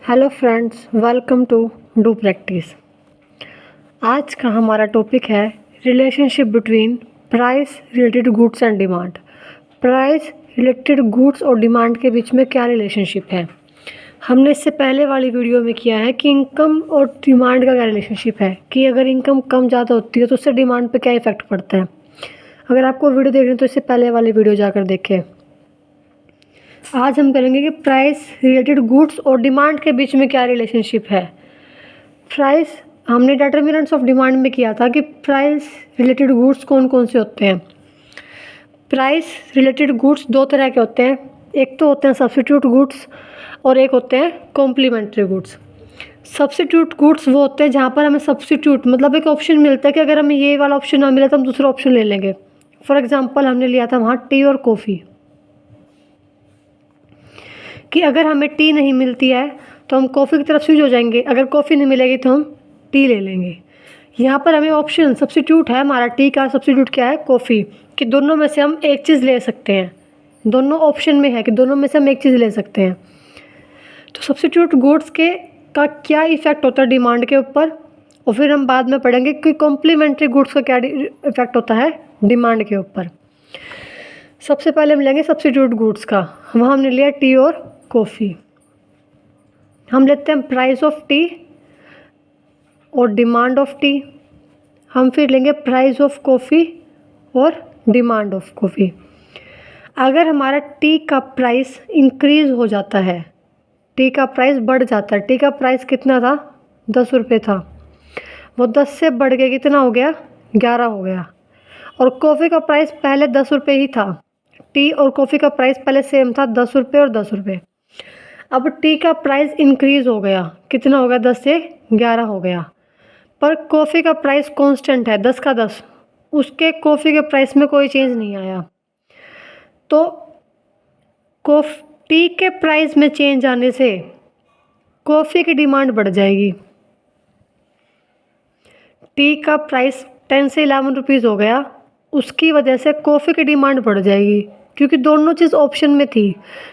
Hello friends, welcome to do practice. आज का हमारा टॉपिक है relationship between price related goods and demand. Price related goods और demand के बीच में क्या रिलेशनशिप है। हमने इससे पहले वाली वीडियो में किया है कि इनकम और डिमांड का क्या रिलेशनशिप है, कि अगर इनकम कम ज़्यादा होती है तो उससे डिमांड पे क्या इफ़ेक्ट पड़ता है। अगर आपको वीडियो देखनी है तो इससे पहले वाली वीडियो जाकर देखें। आज हम करेंगे कि प्राइस रिलेटेड गुड्स और डिमांड के बीच में क्या रिलेशनशिप है। प्राइस हमने डिटर्मिनेंट्स ऑफ डिमांड में किया था कि प्राइस रिलेटेड गुड्स कौन कौन से होते हैं। प्राइस रिलेटेड गुड्स दो तरह के होते हैं, एक तो होते हैं सब्स्टिट्यूट गुड्स और एक होते हैं कॉम्प्लीमेंट्री गुड्स। सब्स्टिट्यूट गुड्स वो होते हैं जहाँ पर हमें सब्स्टिट्यूट मतलब एक ऑप्शन मिलता है कि अगर हमें ये वाला ऑप्शन ना मिला तो हम दूसरा ऑप्शन ले लेंगे। फॉर एग्जाम्पल हमने लिया था वहाँ टी और कॉफ़ी, कि अगर हमें टी नहीं मिलती है तो हम कॉफ़ी की तरफ स्विच हो जाएंगे, अगर कॉफ़ी नहीं मिलेगी तो हम टी ले लेंगे। यहाँ पर हमें ऑप्शन सब्स्टिट्यूट है हमारा टी का, सब्स्टिट्यूट क्या है कॉफ़ी, कि दोनों में से हम एक चीज़ ले सकते हैं। दोनों ऑप्शन में है कि दोनों में से हम एक चीज़ ले सकते हैं। तो सब्स्टिट्यूट गुड्स के का क्या इफ़ेक्ट होता है डिमांड के ऊपर, और फिर हम बाद में पढ़ेंगे कि कॉम्प्लीमेंट्री गुड्स का क्या इफ़ेक्ट होता है डिमांड के ऊपर। सबसे पहले हम लेंगे सब्स्टिट्यूट गुड्स का। वहाँ हमने लिया टी और कॉफ़ी। हम लेते हैं प्राइस ऑफ टी और डिमांड ऑफ टी। हम फिर लेंगे प्राइस ऑफ कॉफ़ी और डिमांड ऑफ कॉफ़ी। अगर हमारा टी का प्राइस इंक्रीज़ हो जाता है, टी का प्राइस बढ़ जाता है, टी का प्राइस कितना था 10 रुपये था, वो 10 से बढ़ के कितना हो गया 11 हो गया। और कॉफ़ी का प्राइस पहले 10 रुपये ही था, टी और कॉफ़ी का प्राइस पहले सेम था 10 रुपये और 10 रुपये। अब टी का प्राइस इंक्रीज़ हो गया, कितना हो गया 10 से 11 हो गया, पर कॉफ़ी का प्राइस कांस्टेंट है 10 का 10, उसके कॉफ़ी के प्राइस में कोई चेंज नहीं आया। तो टी के प्राइस में चेंज आने से कॉफ़ी की डिमांड बढ़ जाएगी। टी का प्राइस 10 से 11 रुपीज़ हो गया, उसकी वजह से कॉफ़ी की डिमांड बढ़ जाएगी, क्योंकि दोनों चीज़ ऑप्शन में थी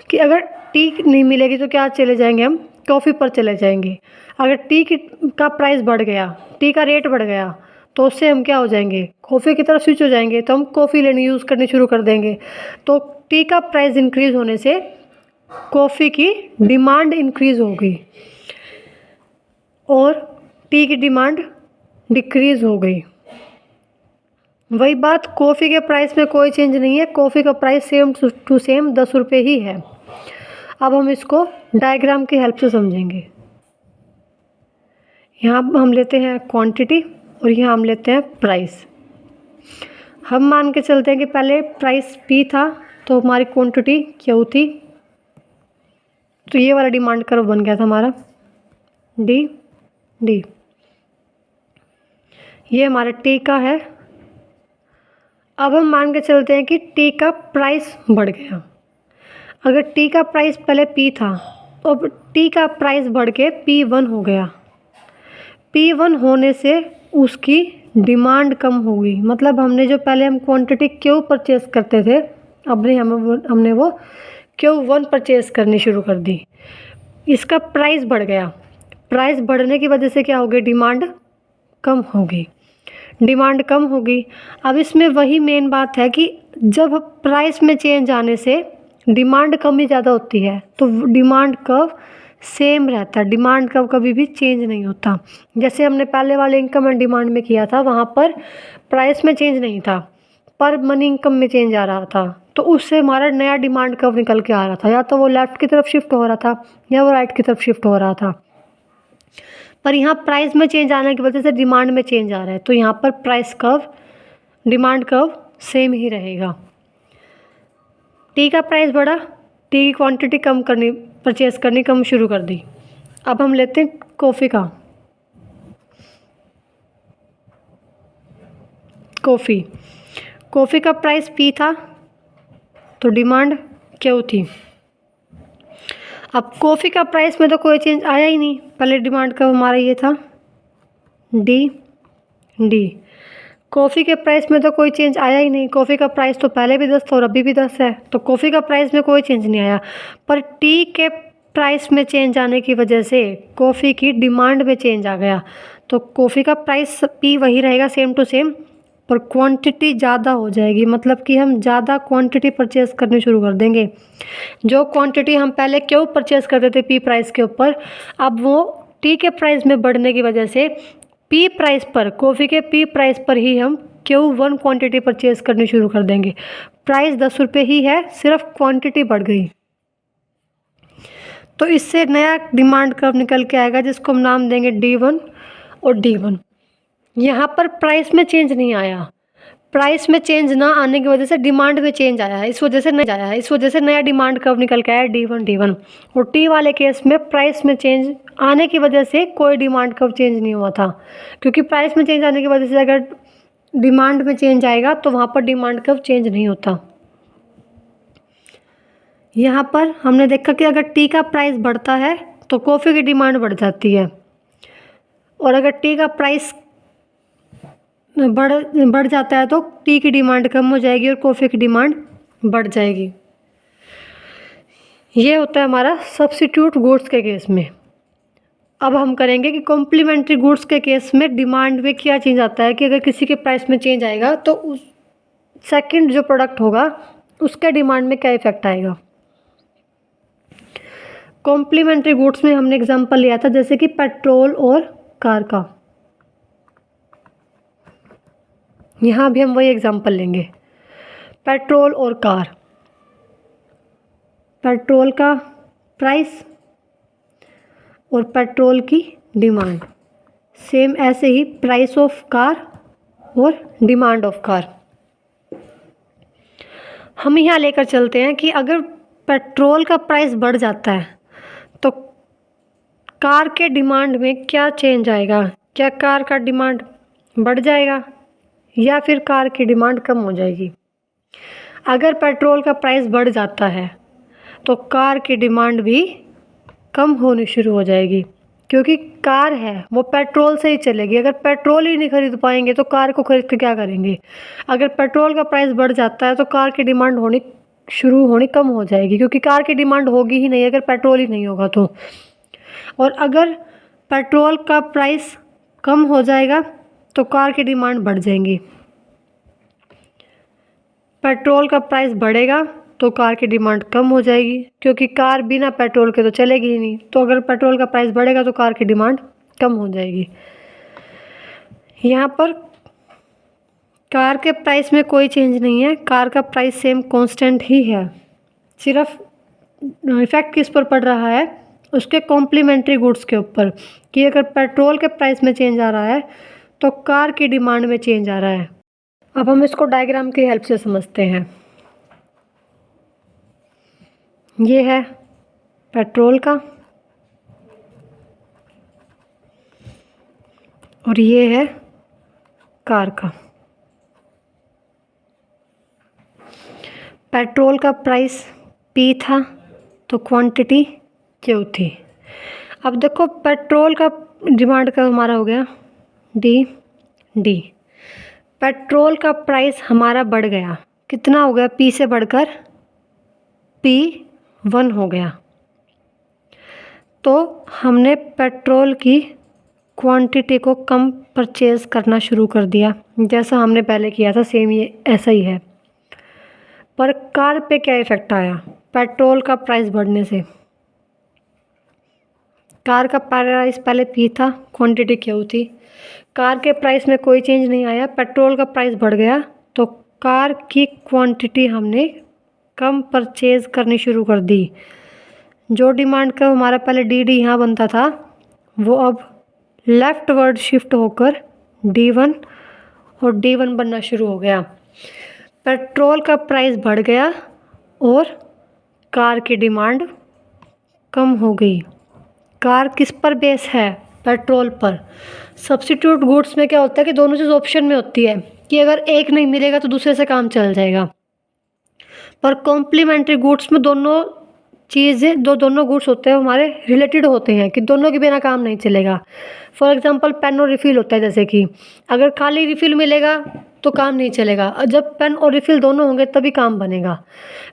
कि अगर टी नहीं मिलेगी तो क्या चले जाएंगे हम कॉफ़ी पर चले जाएंगे। अगर टी का प्राइस बढ़ गया, टी का रेट बढ़ गया, तो उससे हम क्या हो जाएंगे कॉफ़ी की तरफ स्विच हो जाएंगे, तो हम कॉफ़ी लेनी यूज़ करनी शुरू कर देंगे। तो टी का प्राइस इंक्रीज़ होने से कॉफ़ी की डिमांड इंक्रीज़ होगी और टी की डिमांड डिक्रीज़ हो गई। वही बात कॉफ़ी के प्राइस में कोई चेंज नहीं है, कॉफ़ी का प्राइस सेम टू सेम 10 रुपये ही है। अब हम इसको डायग्राम की हेल्प से समझेंगे। यहाँ हम लेते हैं क्वांटिटी और यहाँ हम लेते हैं प्राइस। हम मान के चलते हैं कि पहले प्राइस P था तो हमारी क्वांटिटी Q थी, तो ये वाला डिमांड कर्व बन गया था हमारा D। ये हमारा T का है। अब हम मान के चलते हैं कि T का प्राइस बढ़ गया। अगर T का प्राइस पहले P था तो अब T का प्राइस बढ़ के P1 हो गया। P1 होने से उसकी डिमांड कम होगी, मतलब हमने जो पहले हम क्वांटिटी Q परचेज़ करते थे, अब हमने वो Q1 परचेज़ करनी शुरू कर दी। इसका प्राइस बढ़ गया, प्राइस बढ़ने की वजह से क्या होगी डिमांड कम होगी, डिमांड कम होगी। अब इसमें वही मेन बात है कि जब प्राइस में चेंज आने से डिमांड कम ही ज़्यादा होती है, तो डिमांड कर्व सेम रहता है, डिमांड कर्व कभी भी चेंज नहीं होता। जैसे हमने पहले वाले इनकम एंड डिमांड में किया था, वहाँ पर प्राइस में चेंज नहीं था पर मनी इनकम में चेंज आ रहा था, तो उससे हमारा नया डिमांड कर्व निकल के आ रहा था, या तो वो लेफ़्ट की तरफ शिफ्ट हो रहा था या वो राइट की तरफ शिफ्ट हो रहा था। पर यहाँ प्राइस में चेंज आने की वजह से डिमांड में चेंज आ रहा है, तो यहाँ पर price curve demand curve same ही रहेगा। टी का प्राइस बढ़ा, टी की क्वांटिटी कम करनी परचेज़ करनी कम शुरू कर दी। अब हम लेते हैं कॉफ़ी का। कॉफ़ी का प्राइस P था तो डिमांड Q थी। अब कॉफ़ी का प्राइस में तो कोई चेंज आया ही नहीं, पहले डिमांड का हमारा ये था D। कॉफ़ी के प्राइस में तो कोई चेंज आया ही नहीं, कॉफ़ी का प्राइस तो पहले भी 10 था और अभी भी 10 है, तो कॉफ़ी का प्राइस में कोई चेंज नहीं आया। पर टी के प्राइस में चेंज आने की वजह से कॉफ़ी की डिमांड में चेंज आ गया, तो कॉफ़ी का प्राइस पी वही रहेगा सेम टू सेम, पर क्वांटिटी ज़्यादा हो जाएगी, मतलब कि हम ज़्यादा क्वांटिटी परचेज़ करनी शुरू कर देंगे। जो क्वांटिटी हम पहले क्यों परचेज़ करते थे पी प्राइस के ऊपर, अब वो टी के प्राइस में बढ़ने की वजह से पी प्राइस पर, कॉफ़ी के पी प्राइस पर ही हम Q1 क्वांटिटी परचेज़ करनी शुरू कर देंगे। प्राइस 10 रुपये ही है, सिर्फ क्वांटिटी बढ़ गई। तो इससे नया डिमांड कर्व निकल के आएगा जिसको हम नाम देंगे D1 और D1। यहाँ पर प्राइस में चेंज नहीं आया, प्राइस में चेंज ना आने की वजह से डिमांड में चेंज आया है, इस वजह से नया डिमांड कर्व निकल के आया D1। और टी वाले केस में प्राइस में चेंज आने की वजह से कोई डिमांड कर्व चेंज नहीं हुआ था, क्योंकि प्राइस में चेंज आने की वजह से अगर डिमांड में चेंज आएगा तो वहाँ पर डिमांड कर्व चेंज नहीं होता। यहाँ पर हमने देखा कि अगर टी का प्राइस बढ़ता है तो कॉफ़ी की डिमांड बढ़ जाती है, और अगर टी का प्राइस बढ़ जाता है तो टी की डिमांड कम हो जाएगी और कॉफ़ी की डिमांड बढ़ जाएगी। ये होता है हमारा सब्स्टिट्यूट गुड्स के केस में। अब हम करेंगे कि कॉम्प्लीमेंट्री गुड्स के केस में डिमांड में क्या चेंज आता है, कि अगर किसी के प्राइस में चेंज आएगा तो उस सेकंड जो प्रोडक्ट होगा उसके डिमांड में क्या इफेक्ट आएगा। कॉम्प्लीमेंट्री गुड्स में हमने एग्जांपल लिया था जैसे कि पेट्रोल और कार का, यहाँ भी हम वही एग्जांपल लेंगे, पेट्रोल और कार। पेट्रोल का प्राइस और पेट्रोल की डिमांड सेम, ऐसे ही प्राइस ऑफ कार और डिमांड ऑफ कार। हम यहाँ लेकर चलते हैं कि अगर पेट्रोल का प्राइस बढ़ जाता है तो कार के डिमांड में क्या चेंज आएगा, क्या कार का डिमांड बढ़ जाएगा या फिर कार की डिमांड कम हो जाएगी। अगर पेट्रोल का प्राइस बढ़ जाता है तो कार की डिमांड भी कम होनी शुरू हो जाएगी, क्योंकि कार है वो पेट्रोल से ही चलेगी। अगर पेट्रोल ही नहीं खरीद पाएंगे तो कार को खरीद के क्या करेंगे। अगर पेट्रोल का प्राइस बढ़ जाता है तो कार की डिमांड होनी कम हो जाएगी, क्योंकि कार की डिमांड होगी ही नहीं अगर पेट्रोल ही नहीं होगा तो। और अगर पेट्रोल का प्राइस कम हो जाएगा तो कार की डिमांड बढ़ जाएंगी। पेट्रोल का प्राइस बढ़ेगा तो कार की डिमांड कम हो जाएगी, क्योंकि कार बिना पेट्रोल के तो चलेगी ही नहीं। तो अगर पेट्रोल का प्राइस बढ़ेगा तो कार की डिमांड कम हो जाएगी। यहाँ पर कार के प्राइस में कोई चेंज नहीं है, कार का प्राइस सेम कांस्टेंट ही है। सिर्फ इफेक्ट किस पर पड़ रहा है, उसके कॉम्प्लीमेंट्री गुड्स के ऊपर, कि अगर पेट्रोल के प्राइस में चेंज आ रहा है तो कार की डिमांड में चेंज आ रहा है। अब हम इसको डायग्राम की हेल्प से समझते हैं। ये है पेट्रोल का और ये है कार का। पेट्रोल का प्राइस P था तो क्वांटिटी Q थी। अब देखो पेट्रोल का डिमांड का हमारा हो गया D। पेट्रोल का प्राइस हमारा बढ़ गया, कितना हो गया, P से बढ़कर P1 हो गया। तो हमने पेट्रोल की क्वांटिटी को कम परचेज़ करना शुरू कर दिया, जैसा हमने पहले किया था सेम ये ऐसा ही है। पर कार पे क्या इफ़ेक्ट आया पेट्रोल का प्राइस बढ़ने से। कार का प्राइस पहले P था, क्वांटिटी Q थी। कार के प्राइस में कोई चेंज नहीं आया, पेट्रोल का प्राइस बढ़ गया तो कार की क्वांटिटी हमने कम परचेज़ करनी शुरू कर दी। जो डिमांड का हमारा पहले D यहाँ बनता था वो अब लेफ्ट वर्ड शिफ्ट होकर D1 और D1 बनना शुरू हो गया। पेट्रोल का प्राइस बढ़ गया और कार की डिमांड कम हो गई। कार किस पर बेस है, पेट्रोल पर। सब्स्टिट्यूट गुड्स में क्या होता है कि दोनों चीज़ ऑप्शन में होती है, कि अगर एक नहीं मिलेगा तो दूसरे से काम चल जाएगा। पर कॉम्प्लीमेंट्री गुड्स में दोनों गुड्स होते हैं हमारे रिलेटेड होते हैं, कि दोनों के बिना काम नहीं चलेगा। फॉर एग्जांपल पेन और रिफ़िल होता है, जैसे कि अगर खाली रिफ़िल मिलेगा तो काम नहीं चलेगा, और जब पेन और रिफ़िल दोनों होंगे तभी काम बनेगा।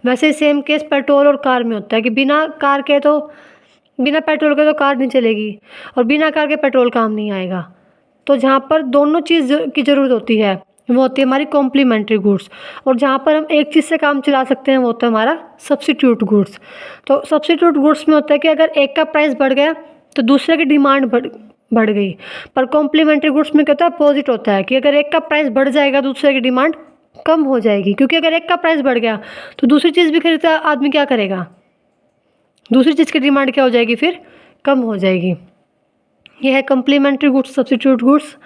वैसे सेम केस पेट्रोल और कार में होता है कि बिना कार के तो बिना पेट्रोल के तो कार नहीं चलेगी और बिना कार के पेट्रोल काम नहीं आएगा। तो जहाँ पर दोनों चीज़ की ज़रूरत होती है वो होती है हमारी कॉम्प्लीमेंट्री गुड्स, और जहाँ पर हम एक चीज़ से काम चला सकते हैं वो होता है हमारा सब्स्टिट्यूट गुड्स। तो सब्स्टिट्यूट गुड्स में होता है कि अगर एक का प्राइस बढ़ गया तो दूसरे की डिमांड बढ़ गई। पर कॉम्प्लीमेंट्री गुड्स में क्या होता है, अपोजिट होता है कि अगर एक का प्राइस बढ़ जाएगा दूसरे की डिमांड कम हो जाएगी, क्योंकि अगर एक का प्राइस बढ़ गया तो दूसरी चीज़ भी खरीदता आदमी क्या करेगा, दूसरी चीज़ की डिमांड क्या हो जाएगी, फिर कम हो जाएगी। यह है कम्प्लीमेंट्री गुड्स, सब्स्टिट्यूट गुड्स।